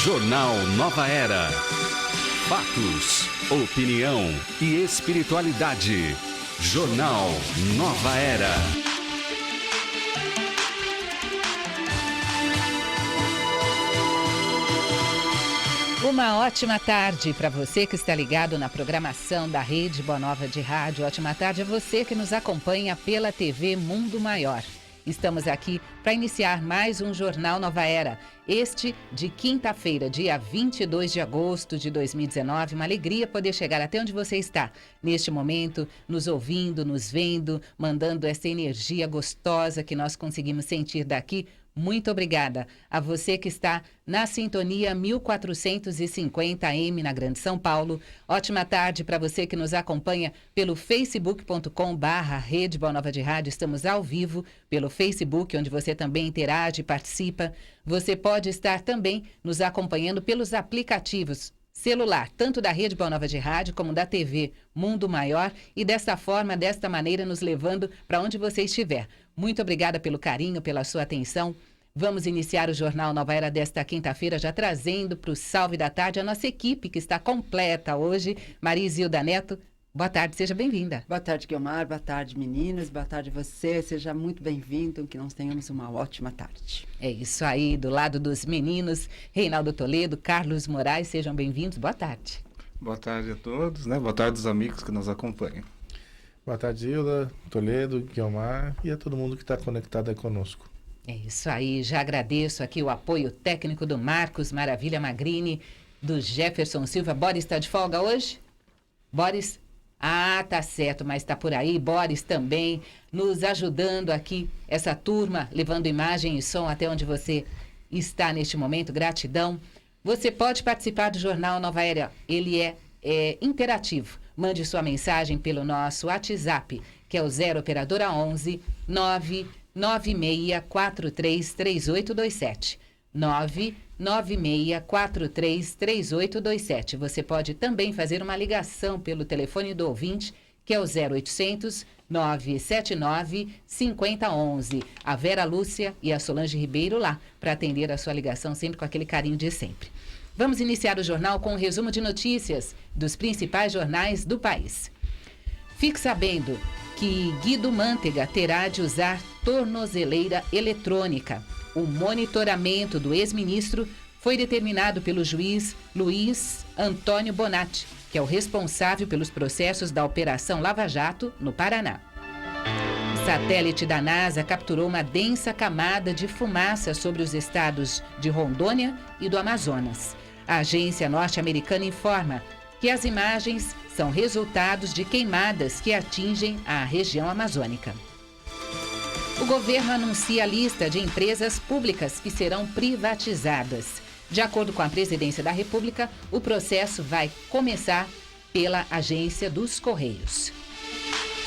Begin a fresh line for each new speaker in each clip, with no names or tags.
Jornal Nova Era. Fatos, opinião e espiritualidade. Jornal Nova Era.
Uma ótima tarde para você que está ligado na programação da Rede Boa Nova de Rádio. Ótima tarde a você que nos acompanha pela TV Mundo Maior. Estamos aqui para iniciar mais um Jornal Nova Era. Este de quinta-feira, dia 22 de agosto de 2019. Uma alegria poder chegar até onde você está. Neste momento, nos ouvindo, nos vendo, mandando essa energia gostosa que nós conseguimos sentir daqui. Muito obrigada a você que está na sintonia 1450 AM na Grande São Paulo. Ótima tarde para você que nos acompanha pelo facebook.com/Rede Boa Nova de Rádio. Estamos ao vivo pelo Facebook, onde você também interage e participa. Você pode estar também nos acompanhando pelos aplicativos celular, tanto da Rede Boa Nova de Rádio como da TV Mundo Maior, e desta forma, desta maneira, nos levando para onde você estiver. Muito obrigada pelo carinho, pela sua atenção. Vamos iniciar o Jornal Nova Era desta quinta-feira, já trazendo para o Salve da Tarde a nossa equipe, que está completa hoje. Maria Isilda Neto, boa tarde, seja bem-vinda.
Boa tarde, Guilmar, boa tarde, meninas, boa tarde você, seja muito bem-vindo, que nós tenhamos uma ótima tarde.
É isso aí, do lado dos meninos, Reinaldo Toledo, Carlos Moraes, sejam bem-vindos, boa tarde.
Boa tarde a todos, né? Boa tarde aos amigos que nos acompanham.
Boa tarde, Hilda, Toledo, Guilmar e a todo mundo que está conectado aí conosco.
É isso aí, já agradeço aqui o apoio técnico do Marcos Maravilha Magrini, do Jefferson Silva. Boris está de folga hoje? Boris? Ah, tá certo, mas está por aí. Boris também nos ajudando aqui, essa turma, levando imagem e som até onde você está neste momento. Gratidão. Você pode participar do Jornal Nova Era, ele é interativo. Mande sua mensagem pelo nosso WhatsApp, que é o 0 operadora 11 996433827. 996433827. Você pode também fazer uma ligação pelo telefone do ouvinte, que é o 0800 979 5011. A Vera Lúcia e a Solange Ribeiro lá para atender a sua ligação, sempre com aquele carinho de sempre. Vamos iniciar o jornal com um resumo de notícias dos principais jornais do país. Fique sabendo que Guido Mantega terá de usar tornozeleira eletrônica. O monitoramento do ex-ministro foi determinado pelo juiz Luiz Antônio Bonatti, que é o responsável pelos processos da Operação Lava Jato, no Paraná. O satélite da NASA capturou uma densa camada de fumaça sobre os estados de Rondônia e do Amazonas. A agência norte-americana informa que as imagens são resultados de queimadas que atingem a região amazônica. O governo anuncia a lista de empresas públicas que serão privatizadas. De acordo com a Presidência da República, o processo vai começar pela Agência dos Correios.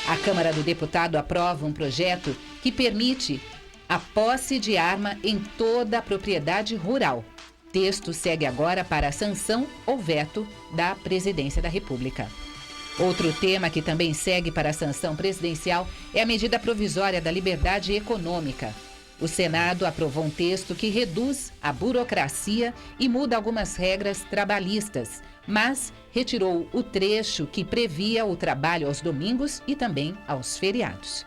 A Câmara do Deputado aprova um projeto que permite a posse de arma em toda a propriedade rural. Texto segue agora para a sanção ou veto da Presidência da República. Outro tema que também segue para a sanção presidencial é a medida provisória da liberdade econômica. O Senado aprovou um texto que reduz a burocracia e muda algumas regras trabalhistas, mas retirou o trecho que previa o trabalho aos domingos e também aos feriados.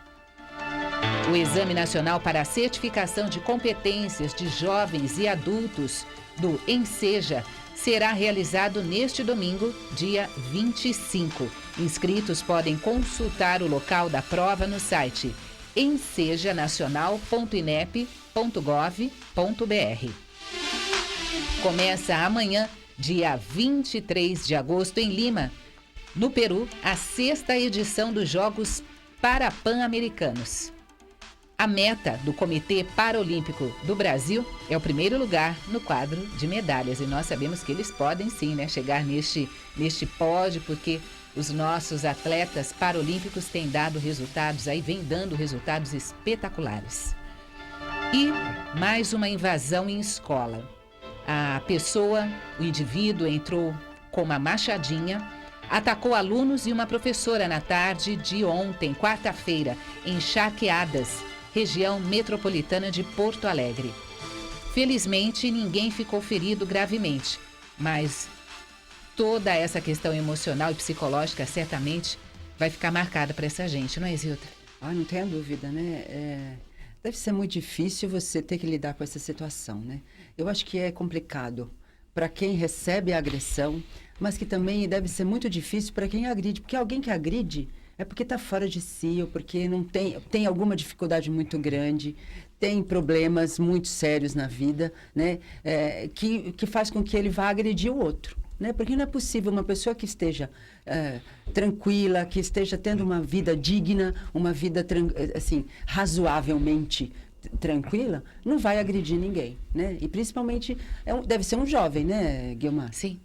O Exame Nacional para a Certificação de Competências de Jovens e Adultos, do ENSEJA, será realizado neste domingo, dia 25. Inscritos podem consultar o local da prova no site ensejanacional.inep.gov.br. Começa amanhã, dia 23 de agosto, em Lima, no Peru, a 6ª edição dos Jogos Parapan-Americanos. A meta do Comitê Paralímpico do Brasil é o primeiro lugar no quadro de medalhas. E nós sabemos que eles podem sim, chegar neste pódio, porque os nossos atletas paralímpicos têm dado resultados, vem dando resultados espetaculares. E mais uma invasão em escola. O indivíduo entrou com uma machadinha, atacou alunos e uma professora na tarde de ontem, quarta-feira, em Charqueadas, região metropolitana de Porto Alegre. Felizmente, ninguém ficou ferido gravemente, mas toda essa questão emocional e psicológica certamente vai ficar marcada para essa gente, não é, Zilda?
Ah, não tenha dúvida, né? Deve ser muito difícil você ter que lidar com essa situação, né? Eu acho que é complicado para quem recebe a agressão, mas que também deve ser muito difícil para quem agride, porque alguém que agride é porque está fora de si, ou porque não tem alguma dificuldade muito grande, tem problemas muito sérios na vida, né? Que faz com que ele vá agredir o outro. Né? Porque não é possível uma pessoa que esteja tranquila, que esteja tendo uma vida digna, uma vida assim, razoavelmente tranquila, não vai agredir ninguém, né? E principalmente deve ser um jovem, né, Guilmar?
Sim,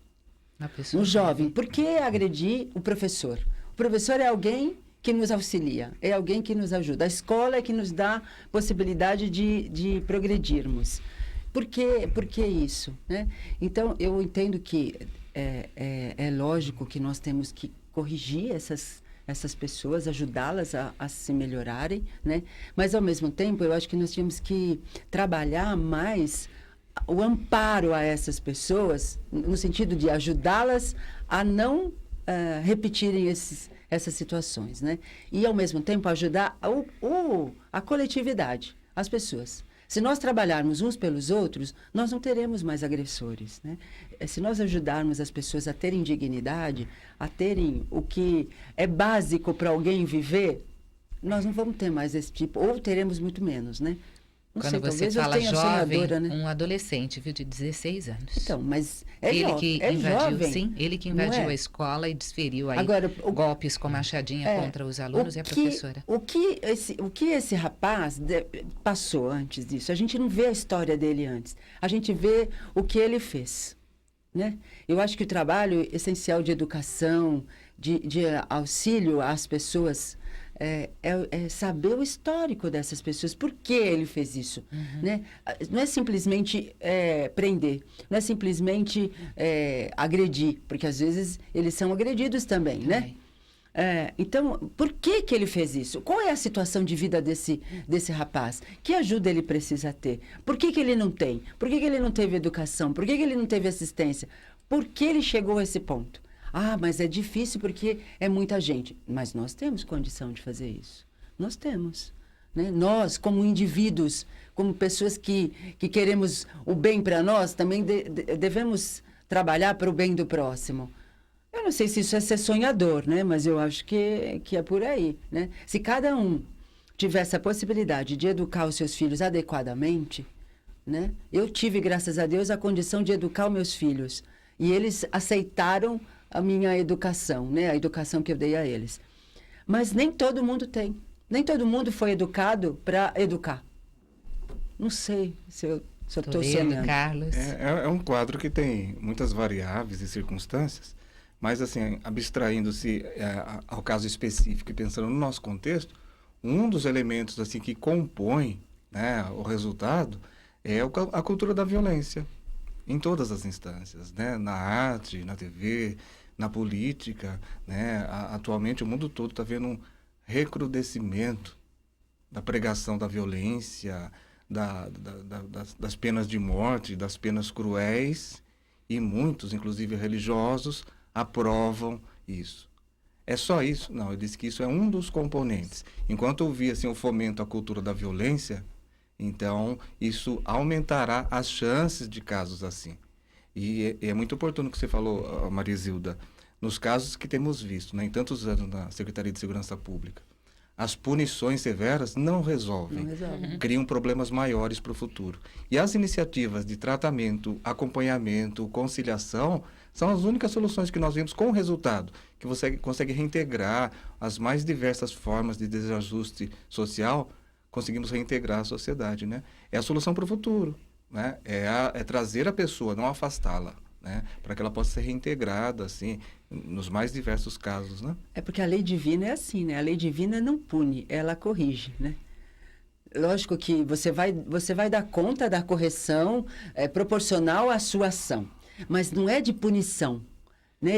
uma pessoa.
Um jovem. Por que agredir o professor? O professor é alguém que nos auxilia, é alguém que nos ajuda. A escola é que nos dá possibilidade de progredirmos. Por que isso? Né? Então, eu entendo que é lógico que nós temos que corrigir essas pessoas, ajudá-las a se melhorarem, né? Mas, ao mesmo tempo, eu acho que nós tínhamos que trabalhar mais o amparo a essas pessoas, no sentido de ajudá-las a não repetirem essas situações, né? E, ao mesmo tempo, ajudar a coletividade, as pessoas. Se nós trabalharmos uns pelos outros, nós não teremos mais agressores, né? Se nós ajudarmos as pessoas a terem dignidade, a terem o que é básico para alguém viver, nós não vamos ter mais esse tipo, ou teremos muito menos, né? Não
Quando
sei,
você
talvez
fala
eu tenha
jovem,
sonhadora, né?
um adolescente, viu, de 16 anos.
Então, mas
Ele que invadiu,
jovem.
sim, ele que
não
invadiu
é?
a escola e desferiu aí
Agora,
golpes com machadinha contra os alunos e a professora.
O que esse rapaz passou antes disso? A gente não vê a história dele antes. A gente vê o que ele fez, né? Eu acho que o trabalho essencial de educação, de auxílio às pessoas, é saber o histórico dessas pessoas, por que ele fez isso, né? Não é simplesmente prender, não é simplesmente agredir, porque às vezes eles são agredidos também, né? Então, por que ele fez isso? Qual é a situação de vida desse rapaz? Que ajuda ele precisa ter? Por que ele não tem? Por que ele não teve educação? Por que ele não teve assistência? Por que ele chegou a esse ponto? Ah, mas é difícil porque é muita gente. Mas nós temos condição de fazer isso. Nós temos. Né? Nós, como indivíduos, como pessoas que queremos o bem para nós, também devemos trabalhar para o bem do próximo. Eu não sei se isso é ser sonhador, né? Mas eu acho que é por aí. Né? Se cada um tivesse a possibilidade de educar os seus filhos adequadamente, né? Eu tive, graças a Deus, a condição de educar os meus filhos. E eles aceitaram a minha educação, né? A educação que eu dei a eles. Mas nem todo mundo tem. Nem todo mundo foi educado para educar. Não sei se eu estou sonhando.
Carlos.
É um quadro que tem muitas variáveis e circunstâncias, mas, assim, abstraindo-se ao caso específico e pensando no nosso contexto, um dos elementos assim que compõe, né, o resultado é a cultura da violência. Em todas as instâncias, né? Na arte, na TV, na política, né? Atualmente o mundo todo está vendo um recrudescimento da pregação da violência, das penas de morte, das penas cruéis, e muitos, inclusive religiosos, aprovam isso. É só isso? Não, eu disse que isso é um dos componentes. Enquanto eu vi assim, o fomento à cultura da violência, então, isso aumentará as chances de casos assim. E é muito oportuno o que você falou, Marizilda, nos casos que temos visto, né, em tantos anos na Secretaria de Segurança Pública. As punições severas não resolvem, criam problemas maiores para o futuro. E as iniciativas de tratamento, acompanhamento, conciliação, são as únicas soluções que nós vimos com resultado, que você consegue reintegrar as mais diversas formas de desajuste social, conseguimos reintegrar a sociedade, né? É a solução para o futuro, né? É trazer a pessoa, não afastá-la, né? Para que ela possa ser reintegrada, assim, nos mais diversos casos, né?
É porque a lei divina é assim, né? A lei divina não pune, ela corrige, né? Lógico que você vai dar conta da correção proporcional à sua ação, mas não é de punição. Né?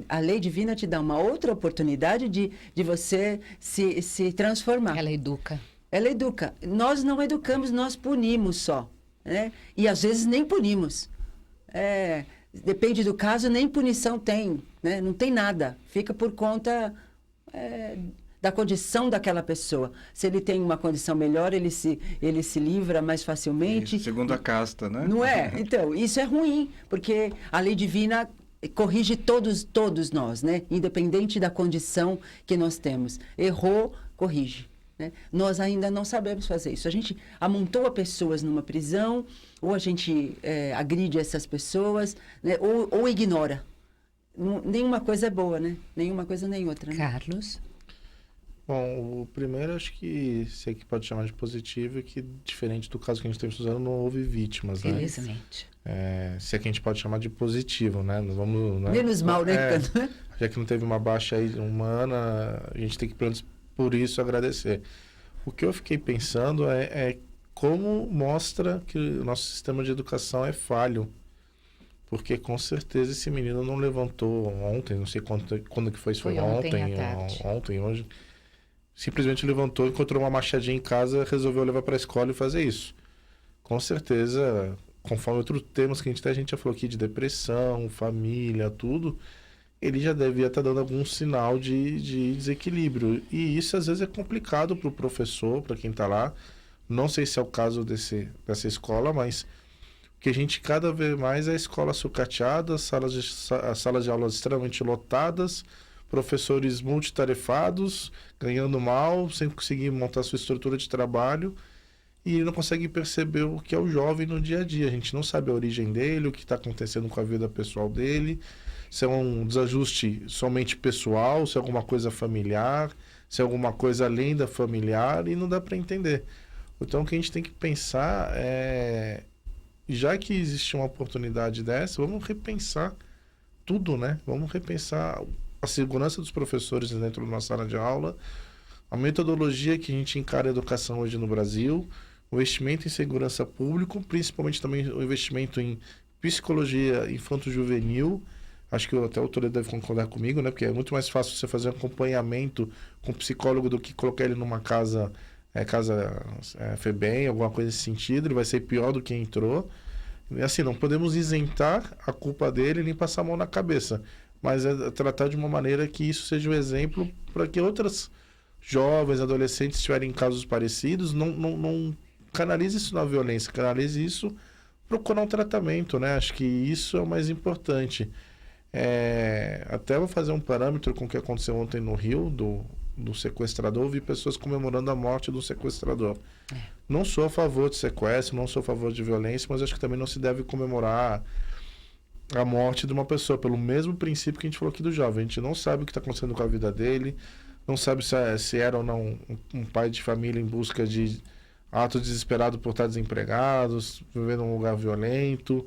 A lei divina te dá uma outra oportunidade de você se transformar.
Ela educa.
Ela educa. Nós não educamos, nós punimos só. né? E às vezes nem punimos. Depende do caso, nem punição tem, né? Não tem nada. Fica por conta da condição daquela pessoa. Se ele tem uma condição melhor, ele se livra mais facilmente.
Isso, segunda casta, né?
Não é? Então, isso é ruim, porque a lei divina corrige todos nós, né? Independente da condição que nós temos. Errou, corrige. Né? Nós ainda não sabemos fazer isso. A gente amontoa pessoas numa prisão, ou a gente agride essas pessoas, né? ou ignora. Nenhuma coisa é boa, né? Nenhuma coisa nem outra. Né?
Carlos?
Bom, o primeiro acho que se aqui pode chamar de positivo é que, diferente do caso que a gente teve estudando, não houve vítimas, né?
Felizmente.
Se aqui a gente pode chamar de positivo, né? Nós vamos, né?
Menos mal, né?
Já que não teve uma baixa aí humana, a gente tem que, pelo menos por isso, agradecer. O que eu fiquei pensando é como mostra que o nosso sistema de educação é falho. Porque, com certeza, esse menino não levantou ontem, não sei quando que foi, se foi ontem, hoje. Simplesmente levantou, encontrou uma machadinha em casa, resolveu levar para a escola e fazer isso. Com certeza, conforme outros temas que a gente já falou aqui, de depressão, família, tudo, ele já devia estar dando algum sinal de desequilíbrio. E isso, às vezes, é complicado para o professor, para quem está lá. Não sei se é o caso dessa escola, mas que a gente cada vez mais é a escola sucateada, salas de aulas extremamente lotadas, professores multitarefados, ganhando mal, sem conseguir montar sua estrutura de trabalho, e ele não consegue perceber o que é o jovem no dia a dia. A gente não sabe a origem dele, o que está acontecendo com a vida pessoal dele, se é um desajuste somente pessoal, se é alguma coisa familiar, se é alguma coisa além da familiar, e não dá para entender. Então, o que a gente tem que pensar já que existe uma oportunidade dessa, vamos repensar tudo, né? Vamos repensar a segurança dos professores dentro de uma sala de aula, a metodologia que a gente encara a educação hoje no Brasil, o investimento em segurança pública, principalmente também o investimento em psicologia infanto-juvenil. Acho que até o Toledo deve concordar comigo, né? Porque é muito mais fácil você fazer um acompanhamento com psicólogo do que colocar ele numa casa FEBEM, alguma coisa nesse sentido. Ele vai ser pior do que entrou. E assim, não podemos isentar a culpa dele e nem passar a mão na cabeça. Mas é tratar de uma maneira que isso seja um exemplo para que outras jovens, adolescentes, se tiverem casos parecidos, não canalize isso na violência, canalize isso procurar um tratamento, né? Acho que isso é o mais importante. Até vou fazer um parâmetro com o que aconteceu ontem no Rio, do sequestrador. Vi pessoas comemorando a morte do sequestrador. Não sou a favor de sequestro, não sou a favor de violência, mas acho que também não se deve comemorar a morte de uma pessoa, pelo mesmo princípio que a gente falou aqui do jovem. A gente não sabe o que está acontecendo com a vida dele, não sabe se era ou não um pai de família em busca de ato desesperado por estar desempregado, vivendo num lugar violento.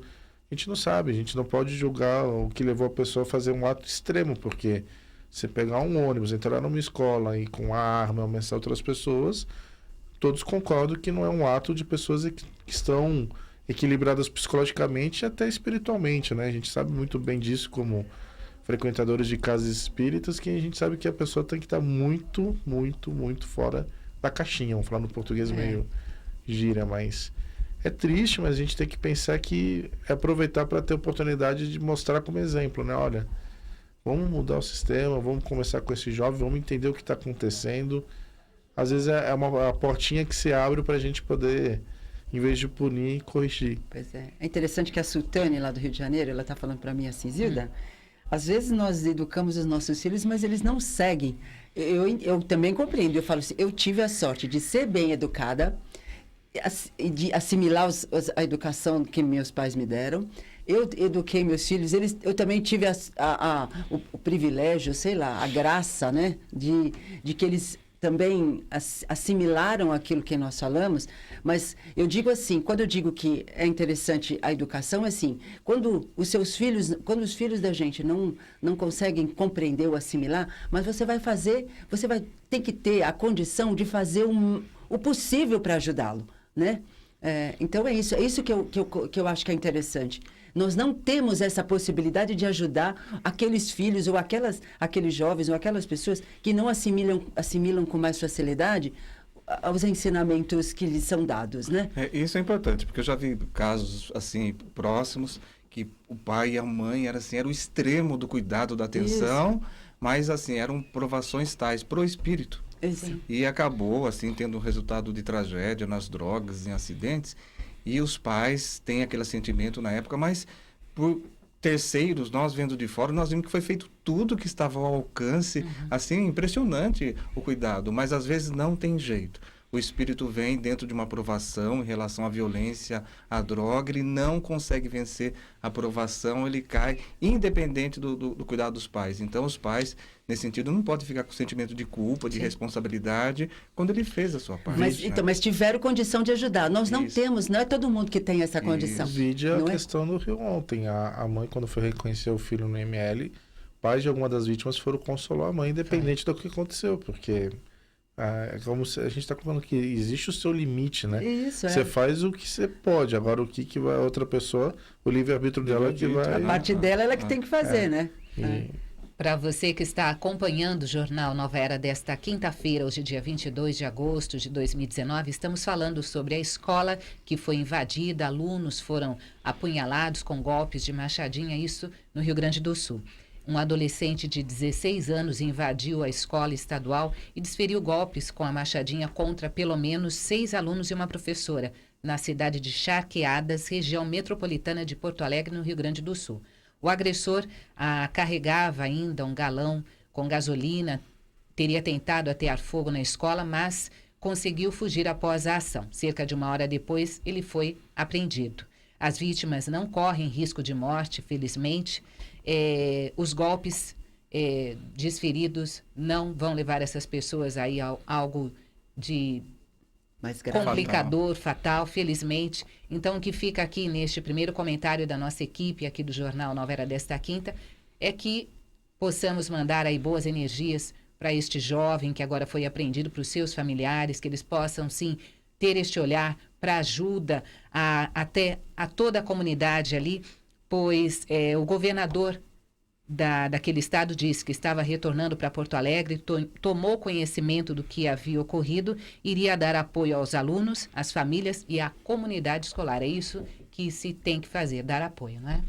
A gente não sabe, a gente não pode julgar o que levou a pessoa a fazer um ato extremo, porque você pegar um ônibus, entrar numa escola e com a arma ameaçar outras pessoas, todos concordam que não é um ato de pessoas que estão equilibradas psicologicamente e até espiritualmente, né? A gente sabe muito bem disso como frequentadores de casas espíritas, que a gente sabe que a pessoa tem que estar muito, muito, muito fora da caixinha. Vamos falar no português meio gíria, mas é triste, mas a gente tem que pensar que é aproveitar para ter oportunidade de mostrar como exemplo, né? Olha, vamos mudar o sistema, vamos conversar com esse jovem, vamos entender o que está acontecendo. Às vezes é uma portinha que se abre para a gente poder, em vez de punir, corrigir.
Pois é. É interessante que a Sultane, lá do Rio de Janeiro, ela está falando para mim assim, Zilda, às vezes nós educamos os nossos filhos, mas eles não seguem. Eu também compreendo. Eu falo assim, eu tive a sorte de ser bem educada, de assimilar a educação que meus pais me deram. Eu eduquei meus filhos, eu também tive o privilégio, sei lá, a graça, né, de que eles também assimilaram aquilo que nós falamos, mas eu digo assim, quando eu digo que é interessante a educação, é assim, quando os filhos da gente não conseguem compreender ou assimilar, mas você vai ter que ter a condição de fazer o possível para ajudá-lo, né? Então é isso que eu acho que é interessante. Nós não temos essa possibilidade de ajudar aqueles filhos ou aqueles jovens ou aquelas pessoas que não assimilam com mais facilidade aos ensinamentos que lhes são dados, né?
Isso é importante, porque eu já vi casos assim próximos que o pai e a mãe era o extremo do cuidado, da atenção, mas assim eram provações tais pro espírito.
Isso.
E acabou assim tendo um resultado de tragédia nas drogas, em acidentes, e os pais têm aquele sentimento na época, mas por terceiros, nós vendo de fora, nós vimos que foi feito tudo que estava ao alcance, assim, impressionante o cuidado, mas às vezes não tem jeito. O espírito vem dentro de uma provação em relação à violência, à droga, ele não consegue vencer a provação, ele cai, independente do cuidado dos pais. Então, os pais, nesse sentido, não podem ficar com sentimento de culpa, de responsabilidade, quando ele fez a sua parte.
Mas tiveram condição de ajudar. Nós não temos, não é todo mundo que tem essa condição.
Vídeo a questão do Rio ontem. A mãe, quando foi reconhecer o filho no ML, pais de alguma das vítimas foram consolar a mãe, independente do que aconteceu, porque... é como se a gente está falando que existe o seu limite, né?
Isso,
Você faz o que você pode. Agora, o que vai a outra pessoa, o livre-arbítrio dela que vai...
A parte dela, ela que tem que fazer, né?
Para você que está acompanhando o Jornal Nova Era desta quinta-feira, hoje dia 22 de agosto de 2019, estamos falando sobre a escola que foi invadida, alunos foram apunhalados com golpes de machadinha, isso no Rio Grande do Sul. Um adolescente de 16 anos invadiu a escola estadual e desferiu golpes com a machadinha contra pelo menos 6 alunos e uma professora, na cidade de Charqueadas, região metropolitana de Porto Alegre, no Rio Grande do Sul. O agressor carregava ainda um galão com gasolina, teria tentado atear fogo na escola, mas conseguiu fugir após a ação. Cerca de 1 hora depois, ele foi apreendido. As vítimas não correm risco de morte, felizmente. Os golpes desferidos não vão levar essas pessoas aí a algo de
mais grave,
complicador, fatal, felizmente. Então, o que fica aqui neste primeiro comentário da nossa equipe aqui do Jornal Nova Era desta quinta é que possamos mandar aí boas energias para este jovem que agora foi apreendido, para os seus familiares, que eles possam, sim, ter este olhar para ajuda até a toda a comunidade ali, pois o governador daquele estado disse que estava retornando para Porto Alegre, tomou conhecimento do que havia ocorrido, iria dar apoio aos alunos, às famílias e à comunidade escolar. É isso que se tem que fazer, dar apoio, não é?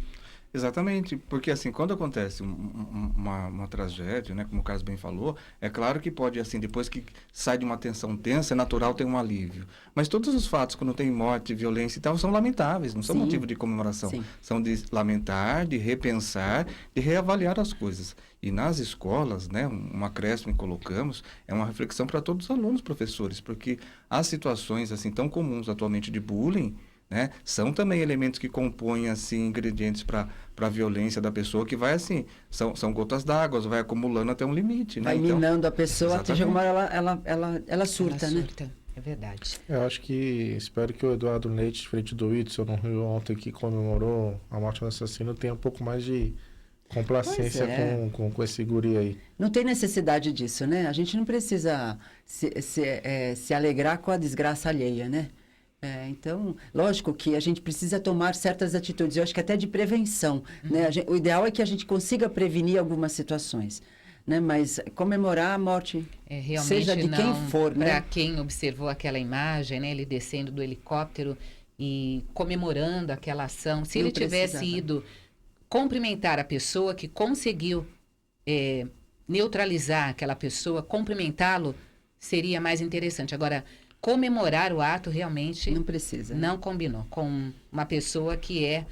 Exatamente, porque assim, quando acontece uma tragédia, né, como o Carlos bem falou, é claro que pode, assim, depois que sai de uma tensão tensa, é natural ter um alívio. Mas todos os fatos, quando tem morte, violência e tal, são lamentáveis, não são motivo de comemoração. Sim. São de lamentar, de repensar, de reavaliar as coisas. E nas escolas, né, um acréscimo que colocamos, é uma reflexão para todos os alunos, professores, porque as situações assim tão comuns atualmente de bullying, né, são também elementos que compõem assim ingredientes para a violência da pessoa, que vai assim, são gotas d'água, vai acumulando até um limite, né?
Vai minando a pessoa, até uma hora ela surta, né?
É verdade.
Eu acho que, espero que o Eduardo Leite, diferente do Whitson, no Rio ontem, que comemorou a morte do assassino, tenha um pouco mais de complacência com esse guri aí.
Não tem necessidade disso, né? A gente não precisa se alegrar com a desgraça alheia, né? Então, lógico que a gente precisa tomar certas atitudes, eu acho que até de prevenção, né? O ideal é que a gente consiga prevenir algumas situações, né? Mas comemorar a morte, seja de quem for, né?
Para quem observou aquela imagem, né? Ele descendo do helicóptero e comemorando aquela ação, se ele tivesse ido cumprimentar a pessoa que conseguiu neutralizar aquela pessoa, cumprimentá-lo, seria mais interessante. Agora, comemorar o ato realmente
não precisa, né?
Não combinou com uma pessoa que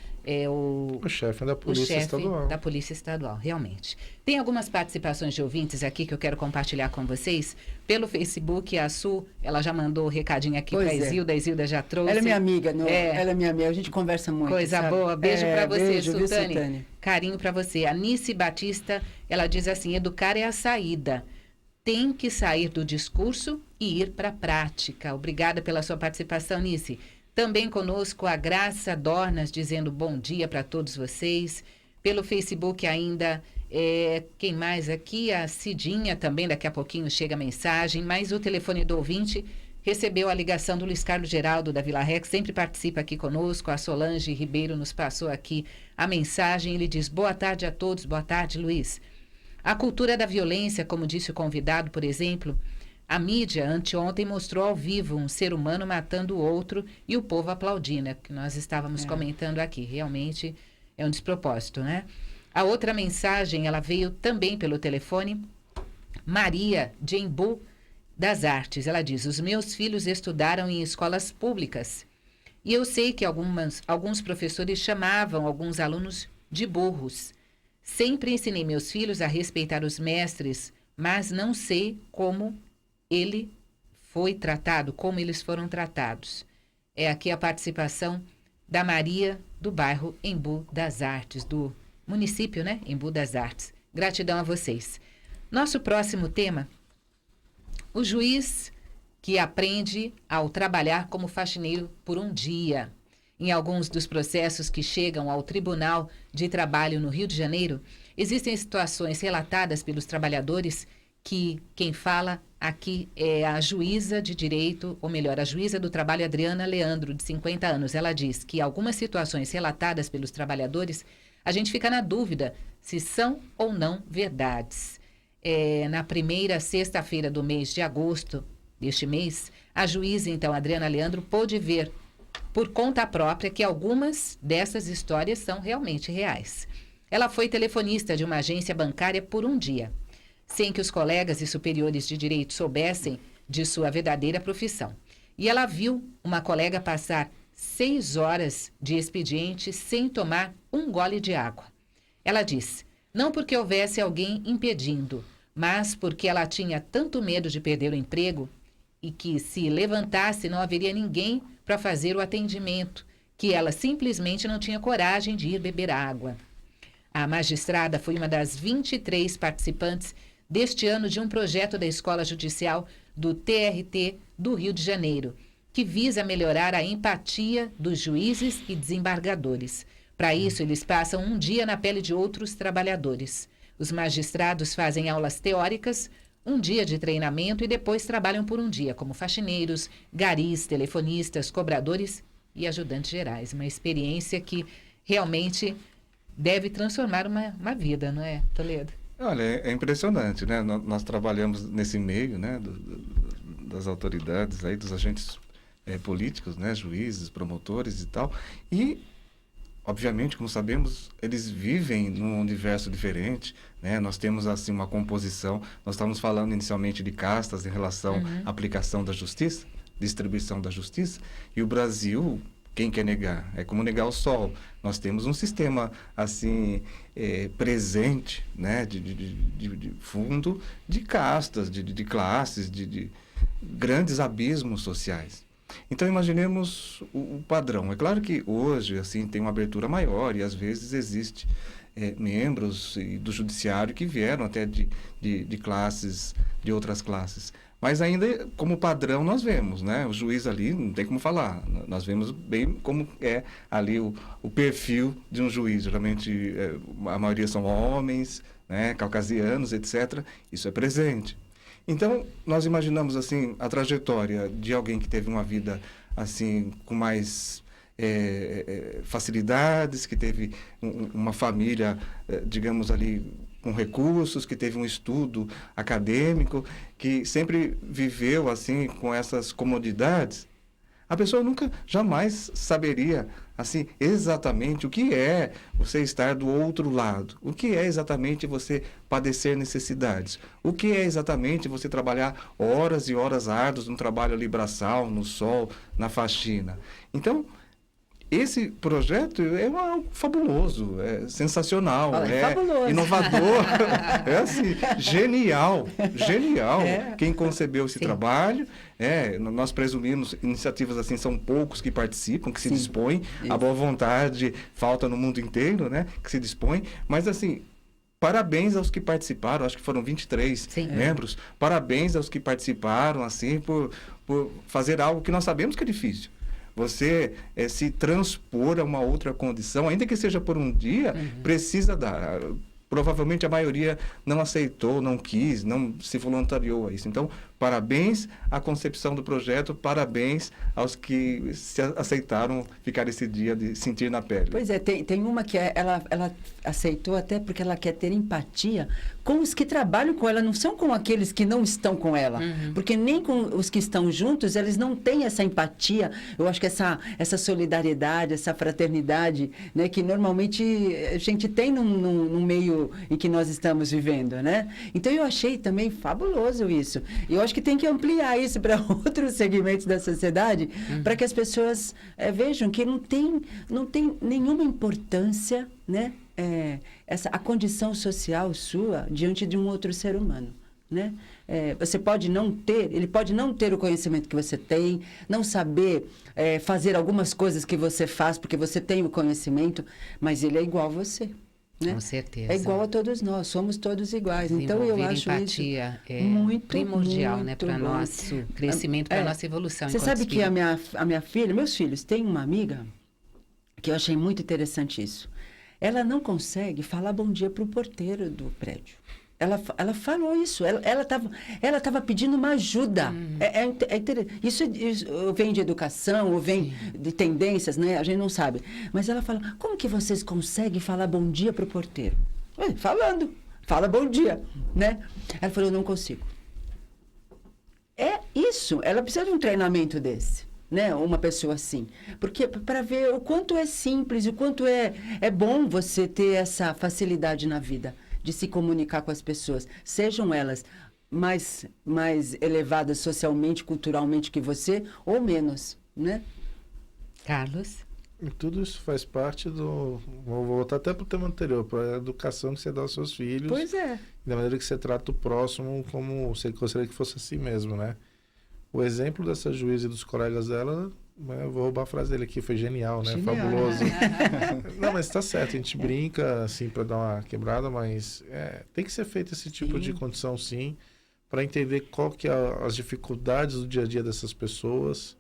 o
chefe da Polícia Estadual.
Da Polícia Estadual, realmente. Tem algumas participações de ouvintes aqui que eu quero compartilhar com vocês. Pelo Facebook, a Su, ela já mandou o recadinho aqui para a Isilda. A Isilda já trouxe.
Ela é minha amiga, ela é minha amiga, a gente conversa muito.
Coisa
sabe?
boa. Beijo para você,
beijo,
Sultane. Carinho para você. A Nice Batista, ela diz assim: educar é a saída. Tem que sair do discurso e ir para a prática. Obrigada pela sua participação, Nice. Também conosco a Graça Dornas, dizendo bom dia para todos vocês. Pelo Facebook ainda, quem mais aqui? A Cidinha também, daqui a pouquinho chega a mensagem. Mas o telefone do ouvinte recebeu a ligação do Luiz Carlos Geraldo, da Vila Rex, sempre participa aqui conosco. A Solange Ribeiro nos passou aqui a mensagem. Ele diz, boa tarde a todos. Boa tarde, Luiz. A cultura da violência, como disse o convidado, por exemplo, A mídia, anteontem, mostrou ao vivo um ser humano matando o outro e o povo aplaudindo, que nós estávamos comentando aqui. Realmente é um despropósito, né? A outra mensagem, ela veio também pelo telefone. Maria de Embu das Artes. Ela diz: os meus filhos estudaram em escolas públicas e eu sei que alguns professores chamavam alguns alunos de burros. Sempre ensinei meus filhos a respeitar os mestres, mas não sei como ele foi tratado, como eles foram tratados. É aqui a participação da Maria, do bairro Embu das Artes, do município, né? Embu das Artes. Gratidão a vocês. Nosso próximo tema: o juiz que aprende ao trabalhar como faxineiro por um dia. Em alguns dos processos que chegam ao Tribunal de Trabalho no Rio de Janeiro, existem situações relatadas pelos trabalhadores que quem fala aqui é a juíza de direito, ou melhor, a juíza do trabalho Adriana Leandro, de 50 anos. Ela diz que algumas situações relatadas pelos trabalhadores, a gente fica na dúvida se são ou não verdades. Na primeira sexta-feira do mês de agosto deste mês, a juíza, então, Adriana Leandro, pôde ver por conta própria que algumas dessas histórias são realmente reais. Ela foi telefonista de uma agência bancária por um dia, sem que os colegas e superiores de direito soubessem de sua verdadeira profissão. E ela viu uma colega passar 6 horas de expediente sem tomar um gole de água. Ela diz: não porque houvesse alguém impedindo, mas porque ela tinha tanto medo de perder o emprego e que, se levantasse, não haveria ninguém para fazer o atendimento, que ela simplesmente não tinha coragem de ir beber água. A magistrada foi uma das 23 participantes deste ano de um projeto da Escola Judicial do TRT do Rio de Janeiro, que visa melhorar a empatia dos juízes e desembargadores. Para isso, eles passam um dia na pele de outros trabalhadores. Os magistrados fazem aulas teóricas, um dia de treinamento e depois trabalham por um dia como faxineiros, garis, telefonistas, cobradores e ajudantes gerais. Uma experiência que realmente deve transformar uma vida, não é, Toledo?
Olha, é impressionante, né? Nós trabalhamos nesse meio, né, das autoridades, aí, dos agentes políticos, né, juízes, promotores e tal, e obviamente, como sabemos, eles vivem num universo diferente, né? Nós temos, assim, uma composição. Nós estávamos falando inicialmente de castas em relação à aplicação da justiça, distribuição da justiça, e o Brasil, quem quer negar? É como negar o sol. Nós temos um sistema, assim, presente, né? De fundo, de castas, de classes, de grandes abismos sociais. Então, imaginemos o padrão. É claro que hoje, assim, tem uma abertura maior e, às vezes, existe membros do judiciário que vieram até de classes, de outras classes. Mas ainda, como padrão, nós vemos, né? O juiz ali, não tem como falar. Nós vemos bem como é ali o perfil de um juiz. Geralmente, a maioria são homens, né? Caucasianos, etc. Isso é presente. Então, nós imaginamos, assim, a trajetória de alguém que teve uma vida, assim, com mais facilidades, que teve uma família, digamos ali, com recursos, que teve um estudo acadêmico, que sempre viveu, assim, com essas comodidades. A pessoa nunca, jamais saberia, assim, exatamente o que é você estar do outro lado. O que é exatamente você padecer necessidades. O que é exatamente você trabalhar horas e horas árduas no trabalho ali braçal, no sol, na faxina. Então, esse projeto é algo fabuloso, é sensacional,
fabuloso.
Inovador, é assim, genial. Quem concebeu esse trabalho, nós presumimos, iniciativas assim, são poucos que participam, que se dispõem, a boa vontade falta no mundo inteiro, né, que se dispõem, mas assim, parabéns aos que participaram, acho que foram 23 membros, parabéns aos que participaram, assim, por fazer algo que nós sabemos que é difícil. Você se transpor a uma outra condição, ainda que seja por um dia, precisa dar. Provavelmente a maioria não aceitou, não quis, não se voluntariou a isso. Então, parabéns à concepção do projeto, parabéns aos que aceitaram ficar esse dia de sentir na pele.
Pois é, tem uma que ela aceitou até porque ela quer ter empatia com os que trabalham com ela, não são com aqueles que não estão com ela. Porque nem com os que estão juntos, eles não têm essa empatia. Eu acho que essa solidariedade, essa fraternidade, né, que normalmente a gente tem no meio em que nós estamos vivendo, né? Então, eu achei também fabuloso isso. Eu acho que tem que ampliar isso para outros segmentos da sociedade, para que as pessoas vejam que não tem nenhuma importância, né? A condição social sua diante de um outro ser humano, né? Você pode ele pode não ter o conhecimento que você tem, não saber fazer algumas coisas que você faz porque você tem o conhecimento, mas ele é igual a você, né?
Com certeza.
É igual a todos nós, somos todos iguais. Então, eu acho
empatia
isso muito
primordial,
muito
né, para
bom.
nosso crescimento, para nossa evolução.
Você sabe que a minha filha, meus filhos, têm uma amiga que eu achei muito interessante isso. Ela não consegue falar bom dia para o porteiro do prédio. Ela falou isso. Ela estava pedindo uma ajuda. Isso vem de educação, ou vem de tendências, né? A gente não sabe. Mas ela fala, como que vocês conseguem falar bom dia para o porteiro? Falando. Fala bom dia, né? Ela falou, eu não consigo. É isso. Ela precisa de um treinamento desse. Né? Uma pessoa assim, porque para ver o quanto é simples, o quanto é bom você ter essa facilidade na vida de se comunicar com as pessoas, sejam elas mais elevadas socialmente, culturalmente que você, ou menos, né?
Carlos?
E tudo isso faz parte vou voltar até para o tema anterior, para a educação que você dá aos seus filhos.
Pois é.
Da maneira que você trata o próximo como você gostaria que fosse assim mesmo, né? O exemplo dessa juíza e dos colegas dela, eu vou roubar a frase dele aqui, foi genial, né?
Genial.
Fabuloso. Não, mas tá certo, a gente brinca assim para dar uma quebrada, mas tem que ser feito esse tipo de condição sim, para entender qual que é as dificuldades do dia a dia dessas pessoas.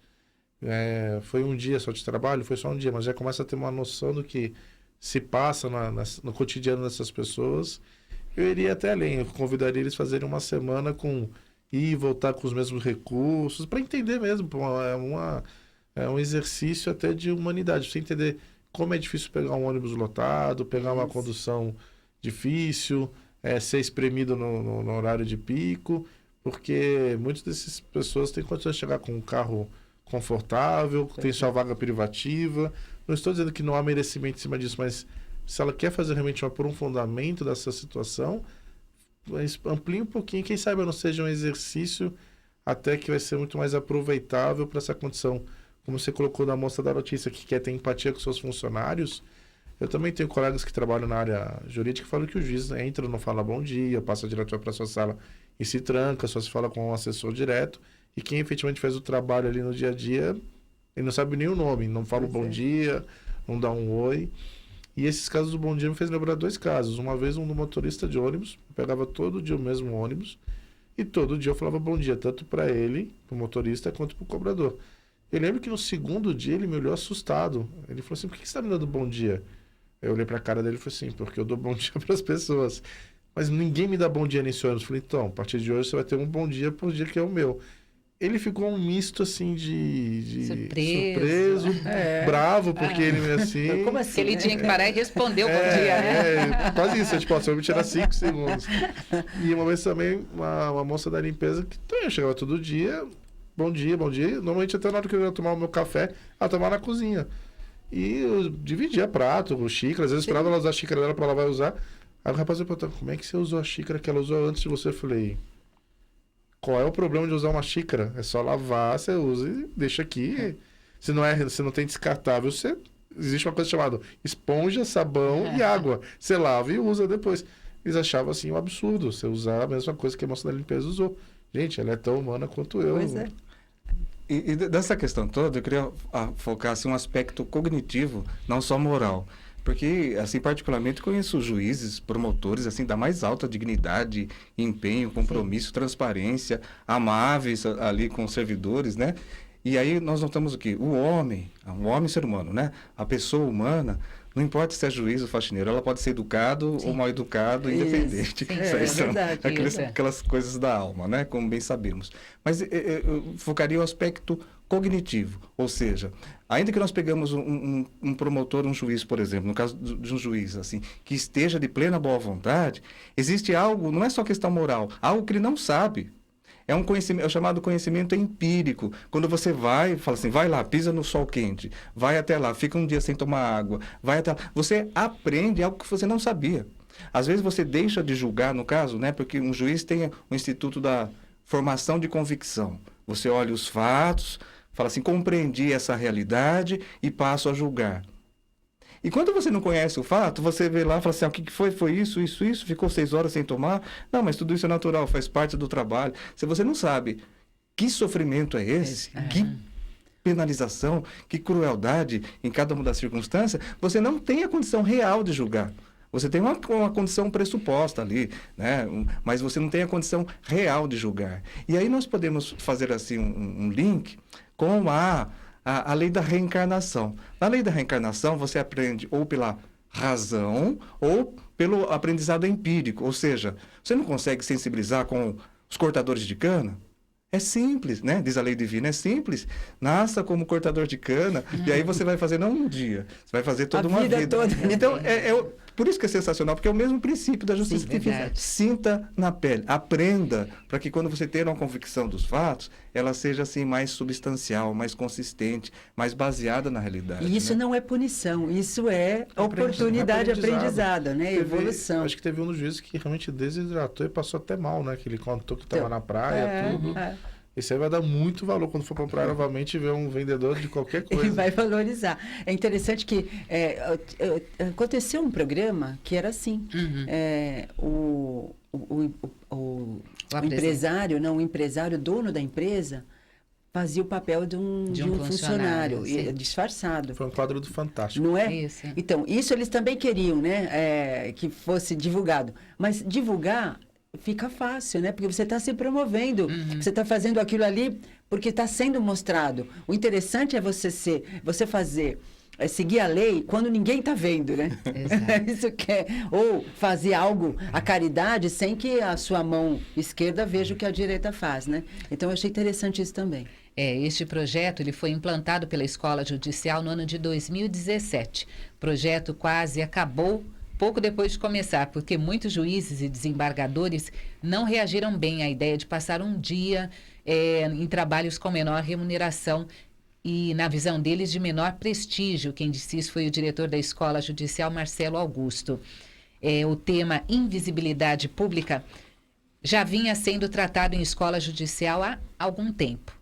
Foi um dia só de trabalho? Foi só um dia, mas já começa a ter uma noção do que se passa no cotidiano dessas pessoas. Eu iria até além, eu convidaria eles a fazerem uma semana ir e voltar com os mesmos recursos, para entender mesmo. É um exercício até de humanidade, você entender como é difícil pegar um ônibus lotado, pegar uma condução difícil, ser espremido no horário de pico, porque muitas dessas pessoas têm condições de chegar com um carro confortável, tem sua vaga privativa. Não estou dizendo que não há merecimento em cima disso, mas se ela quer fazer realmente um aprofundamento dessa situação, amplie um pouquinho, quem sabe não seja um exercício até que vai ser muito mais aproveitável para essa condição. Como você colocou na moça da notícia, que quer ter empatia com seus funcionários, eu também tenho colegas que trabalham na área jurídica que falam que o juiz entra, não fala bom dia, passa direto para a sua sala e se tranca, só se fala com um assessor direto, e quem efetivamente faz o trabalho ali no dia a dia, ele não sabe nem o nome, não fala o bom dia, não dá um oi. E esses casos do bom dia me fez lembrar 2 casos. Uma vez um do motorista de ônibus, eu pegava todo dia o mesmo ônibus e todo dia eu falava bom dia, tanto para ele, para o motorista, quanto para o cobrador. Eu lembro que no segundo dia ele me olhou assustado. Ele falou assim, por que você está me dando bom dia? Eu olhei para a cara dele e falei assim, porque eu dou bom dia para as pessoas. Mas ninguém me dá bom dia nesse ônibus. Eu falei, então, a partir de hoje você vai ter um bom dia por dia que é o meu. Ele ficou um misto, assim, de surpreso, bravo, porque ele assim...
Como assim?
Ele tinha que parar e responder o bom dia, né?
Quase isso. Tipo, você vai me tirar 5 segundos. E uma vez também, uma moça da limpeza, que também chegava todo dia, bom dia, bom dia. Normalmente, até na hora que eu ia tomar o meu café, ela tomava na cozinha. E eu dividia prato, xícara, às vezes esperava ela usar a xícara dela para lavar e usar. Aí o rapaz me perguntou, como é que você usou a xícara que ela usou antes de você? Eu falei... Qual é o problema de usar uma xícara? É só lavar, você usa e deixa aqui. Se não tem descartável, existe uma coisa chamada esponja, sabão e água. Você lava e usa depois. Eles achavam assim um absurdo você usar a mesma coisa que a moça da limpeza usou. Gente, ela é tão humana quanto eu.
Pois é.
E dessa questão toda, eu queria focar assim, um aspecto cognitivo, não só moral. Porque, assim, particularmente conheço juízes, promotores, assim, da mais alta dignidade, empenho, compromisso, transparência, amáveis ali com os servidores, né? E aí nós notamos o quê? O homem ser humano, né? A pessoa humana Não importa se é juiz ou faxineiro, ela pode ser educado ou mal educado, independente.
Sim,
Isso aí são
verdade,
aquelas coisas da alma, né? Como bem sabemos. Mas eu focaria o aspecto cognitivo, ou seja, ainda que nós pegamos um promotor, um juiz, por exemplo, no caso de um juiz, assim, que esteja de plena boa vontade, existe algo, não é só questão moral, algo que ele não sabe. É um conhecimento, é o chamado conhecimento empírico. Quando você vai, fala assim, vai lá, pisa no sol quente, vai até lá, fica um dia sem tomar água, vai até lá. Você aprende algo que você não sabia. Às vezes você deixa de julgar, no caso, né? Porque um juiz tem o Instituto da Formação de Convicção. Você olha os fatos, fala assim, compreendi essa realidade e passo a julgar. E quando você não conhece o fato, você vê lá e fala assim, o que foi? Foi isso, ficou 6 horas sem tomar? Não, mas tudo isso é natural, faz parte do trabalho. Se você não sabe que sofrimento é esse, que penalização, que crueldade em cada uma das circunstâncias, você não tem a condição real de julgar. Você tem uma condição pressuposta ali, né? Mas você não tem a condição real de julgar. E aí nós podemos fazer assim um link com a lei da reencarnação. Na lei da reencarnação, você aprende ou pela razão ou pelo aprendizado empírico. Ou seja, você não consegue sensibilizar com os cortadores de cana? É simples, né? Diz a lei divina, é simples. Nasça como cortador de cana e aí você vai fazer não um dia, você vai fazer toda uma vida.
Toda.
Então, por isso que é sensacional, porque é o mesmo princípio da justiça divina.
Verdade.
Sinta na pele, aprenda, para que quando você ter uma convicção dos fatos, ela seja assim mais substancial, mais consistente, mais baseada na realidade.
E isso
né?
não é punição, isso é oportunidade, aprendizado, né? Evolução.
Acho que teve um dos juízes que realmente desidratou e passou até mal, né? Que ele contou que estava na praia, tudo. Isso aí vai dar muito valor quando for para a praia novamente e ver um vendedor de qualquer coisa.
Ele vai valorizar. É interessante que aconteceu um programa que era assim. O empresário, o empresário, dono da empresa, fazia o papel de um funcionário disfarçado.
Foi um quadro do Fantástico.
Não é?
Isso.
Então, isso eles também queriam, né? Que fosse divulgado. Mas divulgar fica fácil, né? Porque você está se promovendo. Você está fazendo aquilo ali porque está sendo mostrado. O interessante é você fazer, seguir a lei quando ninguém está vendo, né?
Exato.
Isso que é. Ou fazer algo, a caridade, sem que a sua mão esquerda veja o que a direita faz, né? Então, eu achei interessante isso também.
Este projeto ele foi implantado pela Escola Judicial no ano de 2017. O projeto quase acabou pouco depois de começar, porque muitos juízes e desembargadores não reagiram bem à ideia de passar um dia em trabalhos com menor remuneração e, na visão deles, de menor prestígio. Quem disse isso foi o diretor da Escola Judicial, Marcelo Augusto. O tema invisibilidade pública já vinha sendo tratado em escola judicial há algum tempo.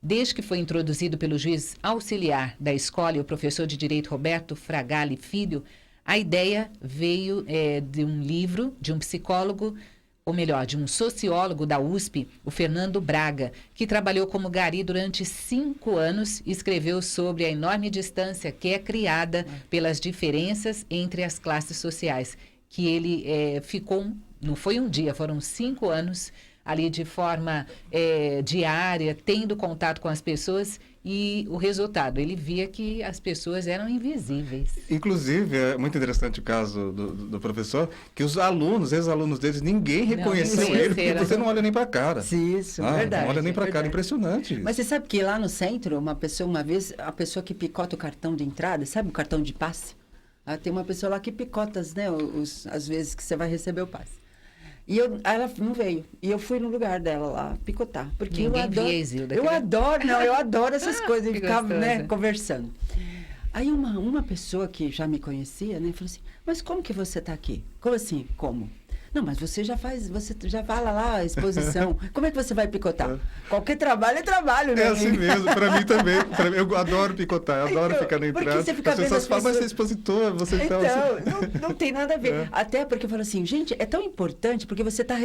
Desde que foi introduzido pelo juiz auxiliar da escola e o professor de Direito Roberto Fragali Filho, a ideia veio de um livro de um psicólogo, ou melhor, de um sociólogo da USP, o Fernando Braga, que trabalhou como gari durante 5 anos e escreveu sobre a enorme distância que é criada pelas diferenças entre as classes sociais, que ele ficou, não foi um dia, foram 5 anos ali de forma diária, tendo contato com as pessoas. E o resultado, ele via que as pessoas eram invisíveis.
Inclusive, é muito interessante o caso do professor, que os alunos, ex-alunos deles, ninguém reconheceu ele, porque você não olha nem para a cara.
Isso, verdade.
Não olha nem para a cara, impressionante isso.
Mas você sabe que lá no centro, uma vez, a pessoa que picota o cartão de entrada, sabe o cartão de passe? Tem uma pessoa lá que picota, né, as vezes que você vai receber o passe. E ela não veio. E eu fui no lugar dela lá, picotar. Porque eu adoro essas coisas, e ficava, né, conversando. Aí uma pessoa que já me conhecia, né, falou assim, mas como que você está aqui? Como assim? Como? Não, mas você já fala lá a exposição. Como é que você vai picotar? Qualquer trabalho é trabalho, né?
É assim mesmo, para mim também. Eu adoro picotar, eu adoro ficar na entrada.
Você fica
as pessoas falam, mas você é expositor, você
então,
assim.
não tem nada a ver. Até porque eu falo assim, gente, é tão importante porque você tá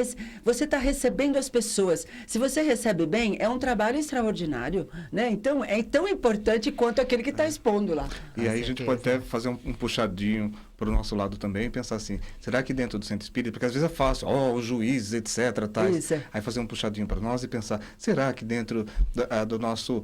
recebendo as pessoas. Se você recebe bem, é um trabalho extraordinário, né? Então, é tão importante quanto aquele que está expondo lá.
E aí a gente pode até fazer um puxadinho para o nosso lado também e pensar assim, será que dentro do centro espírita, porque às vezes é fácil, os juízes, etc, tais, aí fazer um puxadinho para nós e pensar, será que dentro do nosso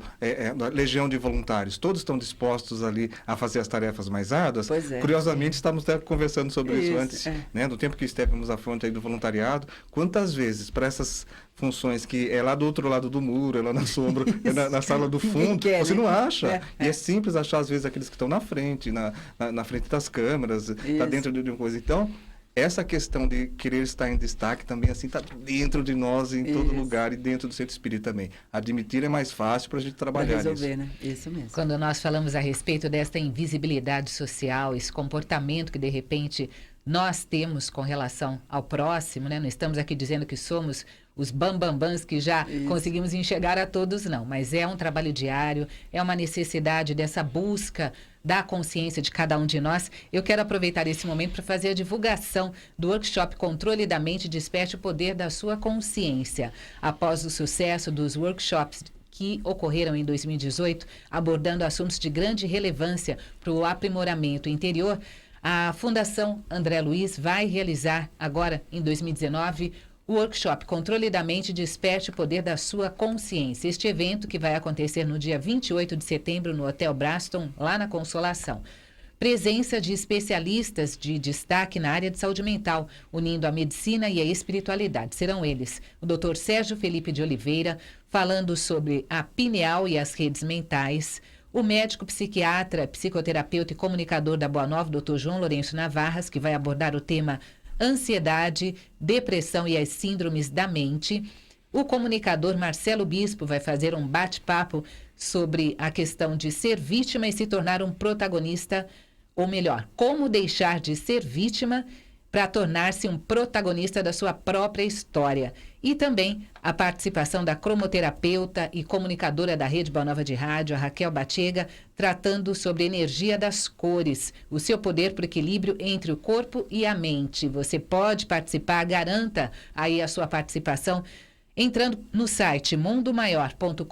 da legião de voluntários, todos estão dispostos ali a fazer as tarefas mais árduas?
Pois é.
Curiosamente, estávamos até conversando sobre isso antes, né, no tempo que estávamos à frente aí do voluntariado, quantas vezes para essas funções que é lá do outro lado do muro, é lá na sombra, é na sala do fundo, você não acha. E é simples achar, às vezes, aqueles que estão na frente, na frente das câmeras, está dentro de uma coisa. Então, essa questão de querer estar em destaque também, assim, está dentro de nós, em todo lugar, e dentro do centro espírita também. Admitir é mais fácil para a gente trabalhar
pra resolver,
nisso.
Né? Isso mesmo.
Quando nós falamos a respeito desta invisibilidade social, esse comportamento que, de repente, nós temos com relação ao próximo, né? Não estamos aqui dizendo que somos os bambambãs que já conseguimos enxergar a todos, não. Mas é um trabalho diário, é uma necessidade dessa busca da consciência de cada um de nós. Eu quero aproveitar esse momento para fazer a divulgação do workshop Controle da Mente, Desperte o Poder da Sua Consciência. Após o sucesso dos workshops que ocorreram em 2018, abordando assuntos de grande relevância para o aprimoramento interior, a Fundação André Luiz vai realizar agora, em 2019, o workshop Controle da Mente, Desperte o Poder da Sua Consciência. Este evento que vai acontecer no dia 28 de setembro no Hotel Braston, lá na Consolação. Presença de especialistas de destaque na área de saúde mental, unindo a medicina e a espiritualidade. Serão eles o Dr. Sérgio Felipe de Oliveira, falando sobre a pineal e as redes mentais, o médico psiquiatra, psicoterapeuta e comunicador da Boa Nova, Dr. João Lourenço Navarras, que vai abordar o tema ansiedade, depressão e as síndromes da mente. O comunicador Marcelo Bispo vai fazer um bate-papo sobre a questão de ser vítima e se tornar um protagonista, ou melhor, como deixar de ser vítima para tornar-se um protagonista da sua própria história. E também a participação da cromoterapeuta e comunicadora da Rede Boa Nova de Rádio, a Raquel Batega, tratando sobre energia das cores, o seu poder para o equilíbrio entre o corpo e a mente. Você pode participar, garanta aí a sua participação entrando no site mundomaior.com.br,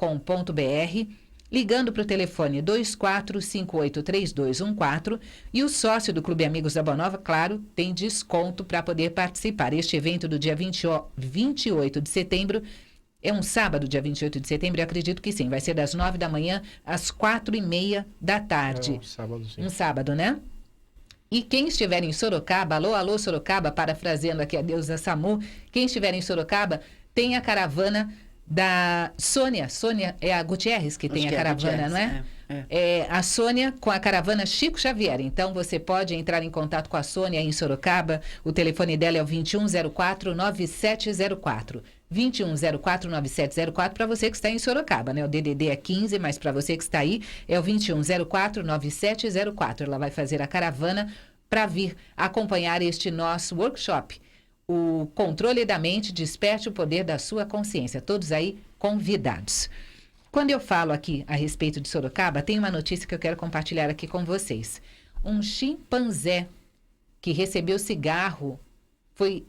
ligando para o telefone 24583214, e o sócio do Clube Amigos da Boa Nova, claro, tem desconto para poder participar. Este evento do dia 28 de setembro, é um sábado, dia 28 de setembro, eu acredito que sim, vai ser das 9 da manhã às 4h30 da tarde.
Um sábado, sim.
Um sábado, né? E quem estiver em Sorocaba, alô Sorocaba, parafraseando aqui a deusa Samu, quem estiver em Sorocaba, tem a caravana da Sônia. Sônia é a Gutierrez que tem a caravana, não é? É a Sônia com a caravana Chico Xavier. Então, você pode entrar em contato com a Sônia em Sorocaba. O telefone dela é o 2104-9704. 2104-9704 para você que está em Sorocaba, né? O DDD é 15, mas para você que está aí é o 2104-9704. Ela vai fazer a caravana para vir acompanhar este nosso workshop. O Controle da Mente, Desperte o Poder da Sua Consciência. Todos aí convidados. Quando eu falo aqui a respeito de Sorocaba, tem uma notícia que eu quero compartilhar aqui com vocês. Um chimpanzé que recebeu cigarro foi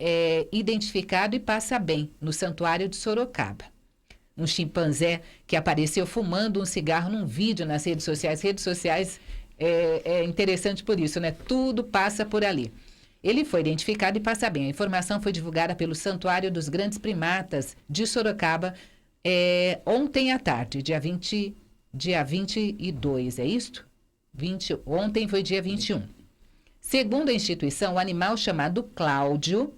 identificado e passa bem no Santuário de Sorocaba. Um chimpanzé que apareceu fumando um cigarro num vídeo nas redes sociais. Redes sociais é interessante por isso, né? Tudo passa por ali. Ele foi identificado e passa bem. A informação foi divulgada pelo Santuário dos Grandes Primatas de Sorocaba ontem à tarde, dia 22, é isto? Ontem foi dia 21. Segundo a instituição, o animal chamado Cláudio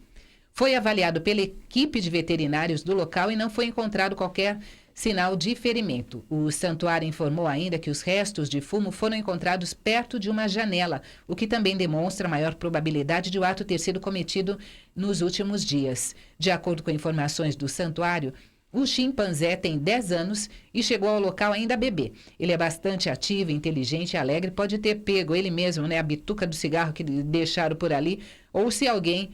foi avaliado pela equipe de veterinários do local e não foi encontrado qualquer sinal de ferimento. O santuário informou ainda que os restos de fumo foram encontrados perto de uma janela, o que também demonstra maior probabilidade de o ato ter sido cometido nos últimos dias. De acordo com informações do santuário, o chimpanzé tem 10 anos e chegou ao local ainda bebê. Ele é bastante ativo, inteligente e alegre, pode ter pego ele mesmo, né, a bituca do cigarro que deixaram por ali, ou se alguém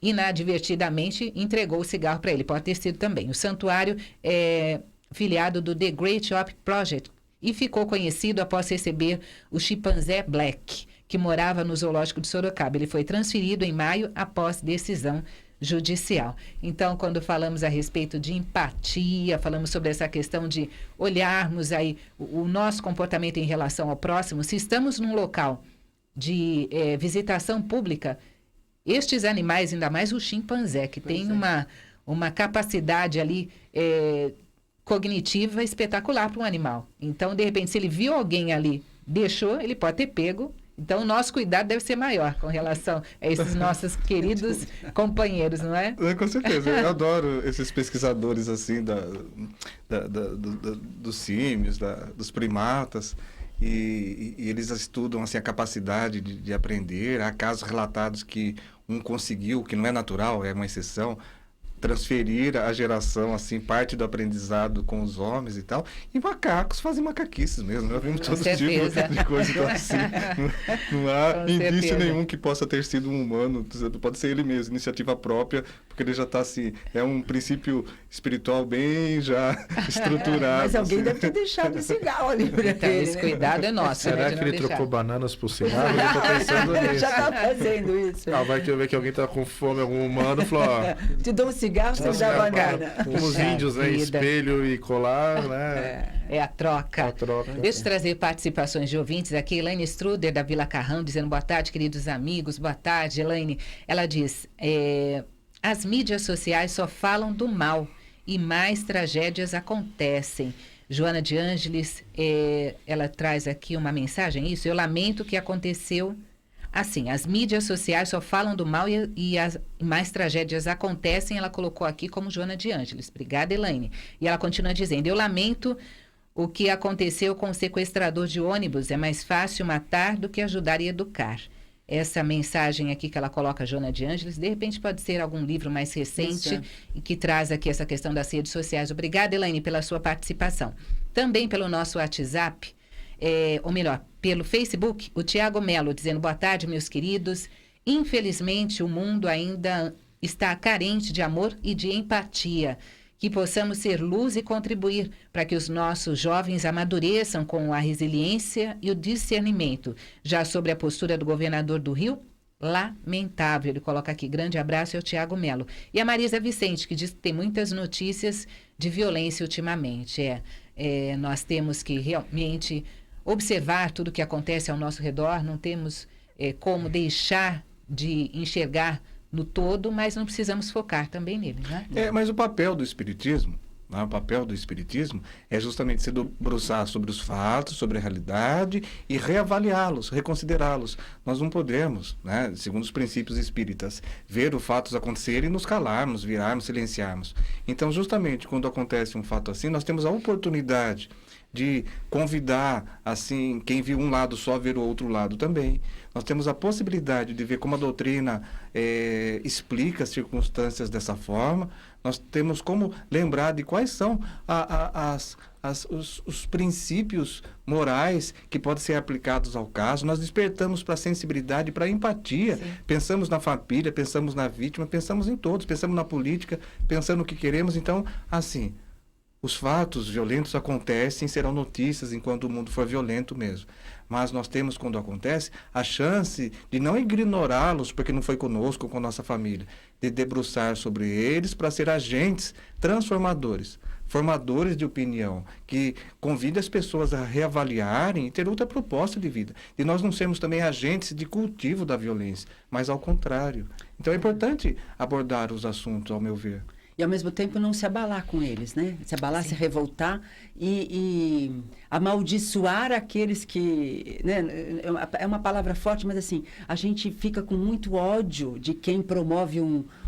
inadvertidamente entregou o cigarro para ele, pode ter sido também. O santuário é filiado do The Great Hope Project e ficou conhecido após receber o chimpanzé Black, que morava no zoológico de Sorocaba. Ele foi transferido em maio após decisão judicial. Então, quando falamos a respeito de empatia, falamos sobre essa questão de olharmos aí o nosso comportamento em relação ao próximo, se estamos num local de visitação pública, estes animais, ainda mais o chimpanzé, que tem uma capacidade ali cognitiva espetacular para um animal. Então, de repente, se ele viu alguém ali, deixou, ele pode ter pego. Então, o nosso cuidado deve ser maior com relação a esses nossos queridos companheiros, não é?
Com certeza. Eu adoro esses pesquisadores assim dos símios, dos primatas. E eles estudam assim, a capacidade de aprender. Há casos relatados que um conseguiu, que não é natural, é uma exceção, transferir a geração, assim, parte do aprendizado com os homens e tal. E macacos fazem macaquices mesmo. Nós vimos todo tipo de coisa. Então, assim, não há indício nenhum que possa ter sido um humano. Pode ser ele mesmo, iniciativa própria, porque ele já está assim, é um princípio espiritual bem já estruturado.
Mas alguém
assim.
deve ter deixado o cigarro ali para
então,
ele.
Esse cuidado é nosso.
Será que ele trocou bananas por cigarro? Eu tô pensando nisso.
Já está fazendo isso.
Vai que eu ver que alguém tá com fome, algum humano, falou, ó...
Te dou um cigarro, você me dá banana.
Os índios, né? Espelho e colar, né?
É a troca.
A troca.
Deixa eu trazer participações de ouvintes aqui. Elaine Struder, da Vila Carrão, dizendo boa tarde, queridos amigos. Boa tarde, Elaine. Ela diz, as mídias sociais só falam do mal e mais tragédias acontecem. Joana de Ângeles, ela traz aqui uma mensagem, isso, eu lamento o que aconteceu. Assim, as mídias sociais só falam do mal e as mais tragédias acontecem, ela colocou aqui como Joana de Ângeles. Obrigada, Elaine. E ela continua dizendo, eu lamento o que aconteceu com o sequestrador de ônibus, é mais fácil matar do que ajudar e educar. Essa mensagem aqui que ela coloca, Joana de Ângeles, de repente pode ser algum livro mais recente e que traz aqui essa questão das redes sociais. Obrigada, Elaine, pela sua participação. Também pelo nosso WhatsApp, ou melhor, pelo Facebook, o Tiago Melo dizendo, boa tarde, meus queridos. Infelizmente, o mundo ainda está carente de amor e de empatia. Que possamos ser luz e contribuir para que os nossos jovens amadureçam com a resiliência e o discernimento. Já sobre a postura do governador do Rio, lamentável. Ele coloca aqui, grande abraço, é o Tiago Melo. E a Marisa Vicente, que diz que tem muitas notícias de violência ultimamente. Nós temos que realmente observar tudo o que acontece ao nosso redor, não temos como deixar de enxergar no todo, mas não precisamos focar também nele, né?
Mas o papel do espiritismo, né? O papel do espiritismo é justamente se debruçar sobre os fatos, sobre a realidade e reavaliá-los, reconsiderá-los. Nós não podemos, né, segundo os princípios espíritas, ver os fatos acontecerem e nos calarmos, virarmos, silenciarmos. Então, justamente quando acontece um fato assim, nós temos a oportunidade de convidar, assim, quem viu um lado só, ver o outro lado também. Nós temos a possibilidade de ver como a doutrina explica as circunstâncias dessa forma. Nós temos como lembrar de quais são os princípios morais que podem ser aplicados ao caso. Nós despertamos para a sensibilidade, para a empatia. Sim. Pensamos na família, pensamos na vítima, pensamos em todos, pensamos na política, pensando no que queremos. Então, assim, os fatos violentos acontecem, serão notícias enquanto o mundo for violento mesmo. Mas nós temos, quando acontece, a chance de não ignorá-los, porque não foi conosco, com a nossa família, de debruçar sobre eles para ser agentes transformadores, formadores de opinião, que convidem as pessoas a reavaliarem e ter outra proposta de vida. E nós não sermos também agentes de cultivo da violência, mas ao contrário. Então é importante abordar os assuntos, ao meu ver.
E, ao mesmo tempo, não se abalar com eles, né? Se abalar, sim, se revoltar e amaldiçoar aqueles que... Né? É uma palavra forte, mas, assim, a gente fica com muito ódio de quem promove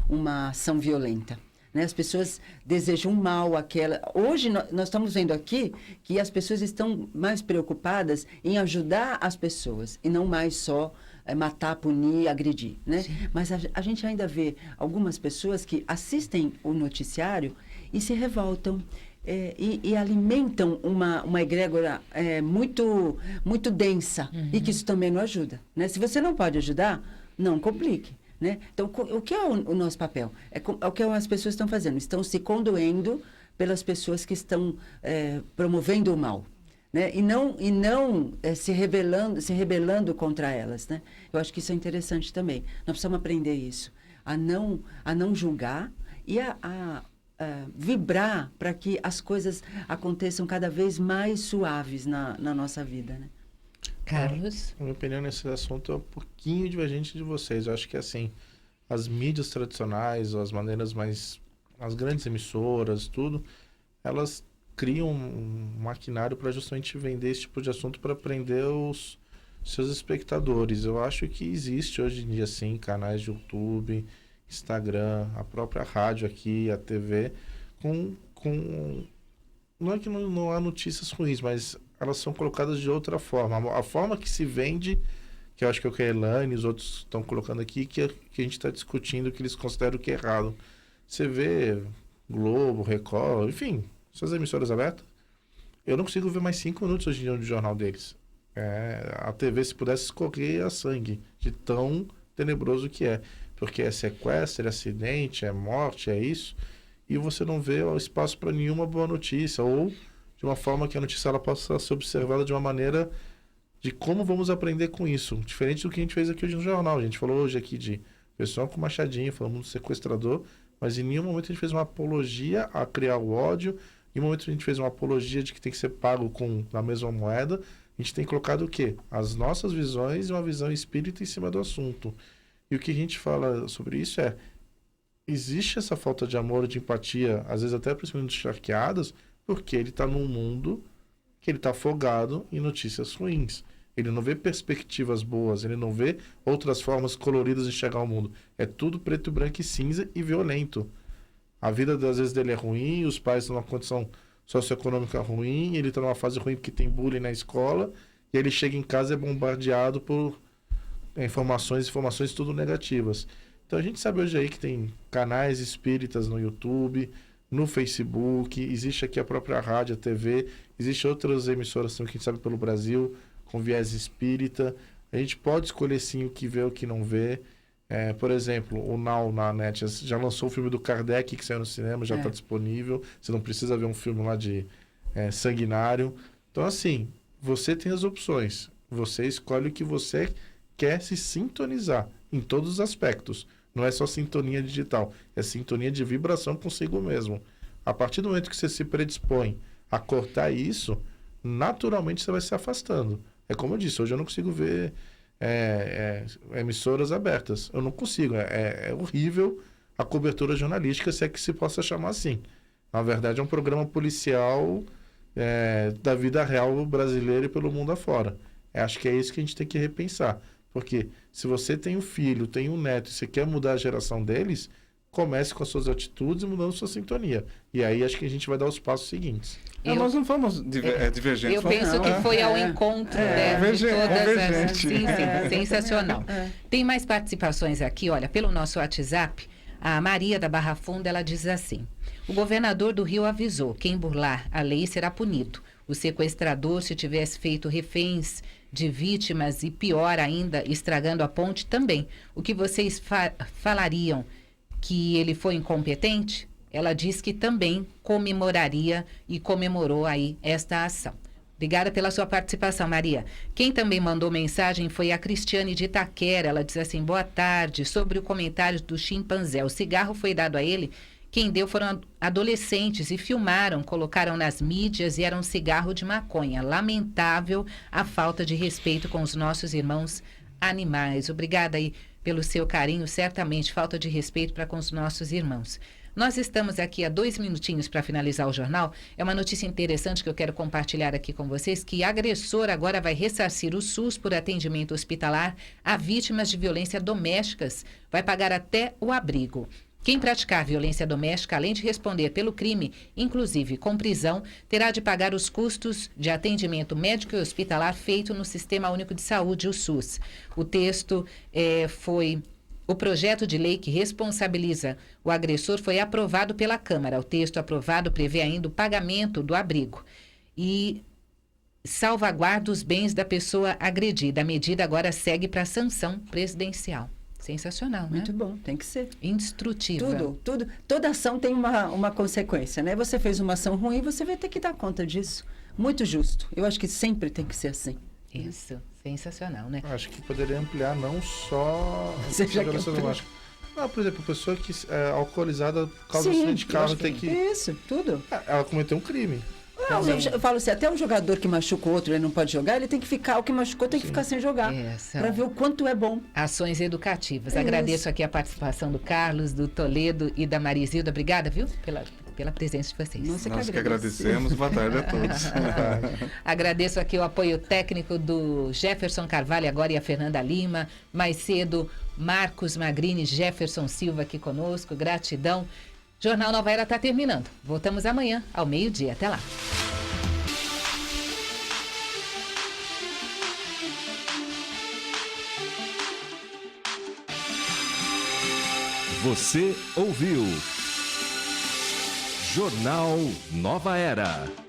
uma ação violenta. Né? As pessoas desejam mal àquela... Hoje, nós estamos vendo aqui que as pessoas estão mais preocupadas em ajudar as pessoas e não mais só... matar, punir, agredir, né? Sim. Mas a gente ainda vê algumas pessoas que assistem o noticiário e se revoltam e alimentam uma egrégora muito, muito densa, e que isso também não ajuda, né? Se você não pode ajudar, não complique, né? Então, o que é o nosso papel? É o que as pessoas estão fazendo, estão se condoendo pelas pessoas que estão promovendo o mal. Né? E não se rebelando contra elas, né? Eu acho que isso é interessante também. Nós precisamos aprender isso, a não julgar e a vibrar para que as coisas aconteçam cada vez mais suaves na nossa vida, né?
Carlos?
A minha opinião nesse assunto é um pouquinho divergente de vocês. Eu acho que, assim, as mídias tradicionais, ou as maneiras mais... as grandes emissoras, tudo, elas criam um maquinário para justamente vender esse tipo de assunto para prender os seus espectadores. Eu acho que existe hoje em dia, sim, canais de YouTube, Instagram, a própria rádio aqui, a TV, não é que não há notícias ruins, mas elas são colocadas de outra forma. A forma que se vende, que eu acho que é o que a Elaine e os outros estão colocando aqui, que a gente está discutindo, que eles consideram que é errado. Você vê Globo, Record, enfim, essas emissoras abertas, eu não consigo ver mais 5 minutos hoje em dia do jornal deles. A TV, se pudesse, escorrer a sangue, de tão tenebroso que é. Porque é sequestro, é acidente, é morte, é isso, e você não vê o espaço para nenhuma boa notícia, ou de uma forma que a notícia ela possa ser observada de uma maneira de como vamos aprender com isso. Diferente do que a gente fez aqui hoje no jornal. A gente falou hoje aqui de pessoal com machadinho, falamos do sequestrador, mas em nenhum momento a gente fez uma apologia a criar o ódio, em nenhum momento a gente fez uma apologia de que tem que ser pago na mesma moeda. A gente tem colocado o quê? As nossas visões e uma visão espírita em cima do assunto. E o que a gente fala sobre isso existe essa falta de amor, de empatia, às vezes até principalmente dos charqueados, porque ele está num mundo que ele está afogado em notícias ruins. Ele não vê perspectivas boas, ele não vê outras formas coloridas de enxergar o mundo. É tudo preto, branco e cinza e violento. A vida, às vezes, dele é ruim, os pais estão numa condição socioeconômica ruim, ele está numa fase ruim porque tem bullying na escola, e ele chega em casa e é bombardeado por informações tudo negativas. Então a gente sabe hoje aí que tem canais espíritas no YouTube, no Facebook, existe aqui a própria rádio, a TV, existe outras emissoras também que a gente sabe pelo Brasil, com viés espírita. A gente pode escolher sim o que vê, o que não vê. Por exemplo, o Now na net já lançou o filme do Kardec, que saiu no cinema, já está disponível. Você não precisa ver um filme lá de sanguinário. Então, assim, você tem as opções. Você escolhe o que você quer se sintonizar em todos os aspectos. Não é só sintonia digital, é sintonia de vibração consigo mesmo. A partir do momento que você se predispõe a cortar isso, naturalmente você vai se afastando. É como eu disse, hoje eu não consigo ver emissoras abertas. Eu não consigo. É horrível a cobertura jornalística, se é que se possa chamar assim. Na verdade, é um programa policial da vida real brasileira e pelo mundo afora. Acho que é isso que a gente tem que repensar. Porque se você tem um filho, tem um neto, e você quer mudar a geração deles, comece com as suas atitudes e mudando sua sintonia. E aí acho que a gente vai dar os passos seguintes.
Nós não fomos divergentes.
Eu penso que foi ao encontro de todas as... Sim, sensacional. Tem mais participações aqui, olha, pelo nosso WhatsApp. A Maria da Barra Funda, ela diz assim: o governador do Rio avisou, quem burlar a lei será punido. O sequestrador, se tivesse feito reféns de vítimas e pior ainda, estragando a ponte também. O que vocês falariam? Que ele foi incompetente? Ela diz que também comemoraria e comemorou aí esta ação. Obrigada pela sua participação, Maria. Quem também mandou mensagem foi a Cristiane de Itaquera. Ela diz assim: boa tarde, sobre o comentário do chimpanzé. O cigarro foi dado a ele, quem deu foram adolescentes e filmaram, colocaram nas mídias e era um cigarro de maconha. Lamentável a falta de respeito com os nossos irmãos animais. Obrigada aí pelo seu carinho, certamente falta de respeito para com os nossos irmãos. Nós estamos aqui há 2 minutinhos para finalizar o jornal. É uma notícia interessante que eu quero compartilhar aqui com vocês, que agressor agora vai ressarcir o SUS por atendimento hospitalar a vítimas de violência domésticas. Vai pagar até o abrigo. Quem praticar violência doméstica, além de responder pelo crime, inclusive com prisão, terá de pagar os custos de atendimento médico e hospitalar feito no Sistema Único de Saúde, o SUS. O texto o projeto de lei que responsabiliza o agressor foi aprovado pela Câmara. O texto aprovado prevê ainda o pagamento do abrigo e salvaguarda os bens da pessoa agredida. A medida agora segue para a sanção presidencial. Sensacional, né?
Muito bom, tem que ser.
Instrutiva.
Toda ação tem uma consequência, né? Você fez uma ação ruim, você vai ter que dar conta disso. Muito justo. Eu acho que sempre tem que ser assim.
Isso, sensacional, né?
Acho que poderia ampliar não só
Você já
violência doméstica. Não, por exemplo, a pessoa que é alcoolizada por causa do acidente de carro tem que...
Isso, tudo.
Ela cometeu um crime.
Não,
também.
eu falo assim, até um jogador que machuca o outro, ele não pode jogar, ele tem que ficar, o que machucou tem que ficar sem jogar.
Essa.
Para ver o quanto é bom.
Ações educativas.
Isso.
Agradeço aqui a participação do Carlos, do Toledo e da Marizilda. Obrigada, viu, pela presença de vocês.
Nossa,
Nós que agradecemos. Boa tarde a todos.
Agradeço aqui o apoio técnico do Jefferson Carvalho agora e a Fernanda Lima. Mais cedo, Marcos Magrini, Jefferson Silva aqui conosco. Gratidão. Jornal Nova Era está terminando. Voltamos amanhã, ao meio-dia. Até lá.
Você ouviu Jornal Nova Era.